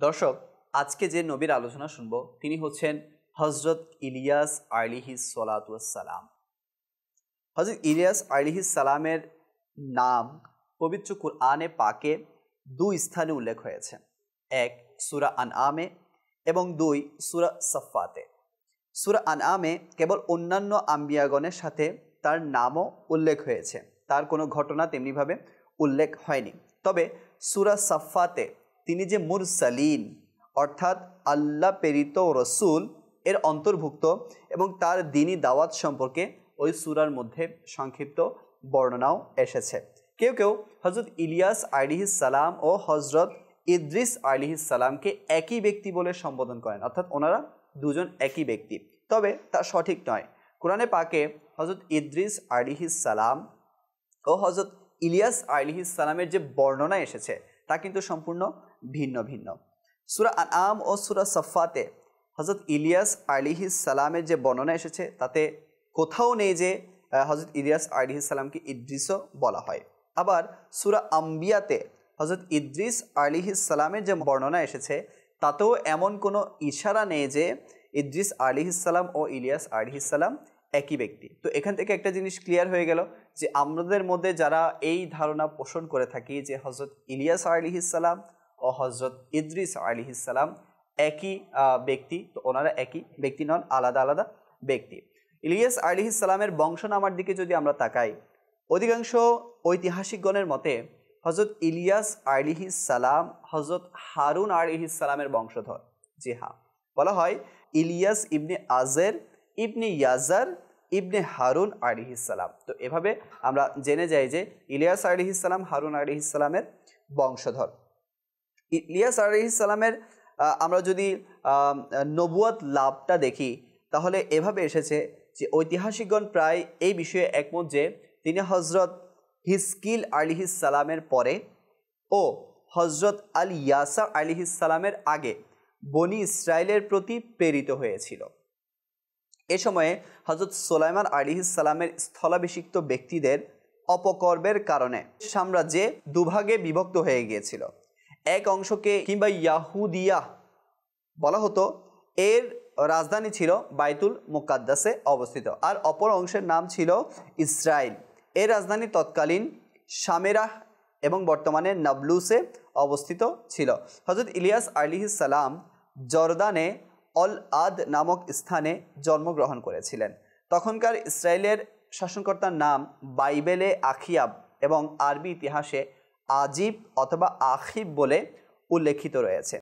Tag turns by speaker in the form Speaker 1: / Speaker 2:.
Speaker 1: দর্শক, আজকে যে নবীর আলোচনা শুনবো তিনি হচ্ছেন হযরত ইলিয়াস আলাইহিস সালাতু ওয়াস সালাম। হযরত ইলিয়াস আলাইহিস সালামের নাম পবিত্র কুরআনে পাকে দুই স্থানে উল্লেখ হয়েছে, এক সূরা আনআমে এবং দুই সূরা সাফফাতে। সূরা আনআমে কেবল অন্যান্য আম্বিয়াগণের সাথে তার নামও উল্লেখ হয়েছে, তার কোনো ঘটনা তেমনিভাবে উল্লেখ হয়নি। তবে সূরা সাফফাতে তিনি যে মুরসালিন অর্থাৎ আল্লাহ প্রেরিত রসুল এর অন্তর্ভুক্ত এবং তার দ্বীনি দাওয়াত সম্পর্কে ওই সূরার মধ্যে সংক্ষিপ্ত বর্ণনাও এসেছে। কেউ কেউ হযরত ইলিয়াস আলাইহিস সালাম ও হযরত ইদ্রিস আলাইহিস সালামকে একই ব্যক্তি বলে সম্বোধন করেন, অর্থাৎ ওনারা দুজন একই ব্যক্তি। তবে তা সঠিক নয়। কোরআনে পাকে হযরত ইদ্রিস আলাইহিস সালাম ও হযরত ইলিয়াস আলাইহিস সালামের যে বর্ণনা এসেছে তা কিন্তু সম্পূর্ণ ভিন্ন ভিন্ন। সূরা আনআম ও সূরা সাফফাতে হযরত ইলিয়াস আলাইহিস সালামের যে বর্ণনা এসেছে তাতে কোথাও নেই যে হযরত ইলিয়াস আলাইহিস সালামকে ইদ্রিসও বলা হয়। আবার সূরা আম্বিয়াতে হযরত ইদ্রিস আলাইহিস সালামের যে বর্ণনা এসেছে তাতেও এমন কোনো ইশারা নেই যে ইদ্রিস আলাইহিস সালাম ও ইলিয়াস আলাইহিস সালাম একই ব্যক্তি। তো এখান থেকে একটা জিনিস ক্লিয়ার হয়ে গেল যে আমাদের মধ্যে যারা এই ধারণা পোষণ করে থাকি যে হযরত ইলিয়াস আলাইহিস সালাম ও হযরত ইদ্রিস আলাইহিস সালাম একই ব্যক্তি, তো ওনারা একই ব্যক্তি নন, আলাদা আলাদা ব্যক্তি। ইলিয়াস আলাইহিস সালামের বংশনামার দিকে যদি আমরা তাকাই, অধিকাংশ ঐতিহাসিকগণের মতে হযরত ইলিয়াস আলাইহিস সালাম হযরত হারুন আলাইহিস সালামের বংশধর। জি হ্যাঁ, বলা হয় ইলিয়াস ইবনে আজের ইবনে ইয়াজার ইবনে হারুন আলাইহিস সালাম। তো এভাবে আমরা জেনে যাই যে ইলিয়াস আলাইহিস সালাম হারুন আলাইহিস সালামের বংশধর। ইলিয়াস আলাইহিস সালামের আমরা যদি নবুয়ত লাভটা দেখি তাহলে এভাবে এসেছে যে ঐতিহাসিকগণ প্রায় এই বিষয়ে একমত যে তিনি হযরত হিজকিল আলাইহিস সালামের পরে ও হযরত আল ইয়াসা আলাইহিস সালামের আগে বনি ইসরায়েলের প্রতি প্রেরিত হয়েছিল। এ সময়ে হযরত সুলাইমান আলাইহিস সালামের স্থলাভিষিক্ত ব্যক্তিদের অপকর্মের কারণে সাম্রাজ্যে দুভাগে বিভক্ত হয়ে গিয়েছিল। এক অংশকে কিংবা ইয়াহুদিয়া বলা হতো, এর রাজধানী ছিল বাইতুল মুকাদ্দাসে অবস্থিত, আর অপর অংশের নাম ছিল ইসরায়েল। এর রাজধানী তৎকালীন সামেরাহ এবং বর্তমানে নাবলুসে অবস্থিত ছিল। হযরত ইলিয়াস আলাইহিস সালাম জর্দানে অল আদ নামক স্থানে জন্মগ্রহণ করেছিলেন। তখনকার ইসরায়েলের শাসনকর্তার নাম বাইবেলে আখিয়াব এবং আরবি ইতিহাসে আজিব অথবা আখিব বলে উল্লেখিত রয়েছে।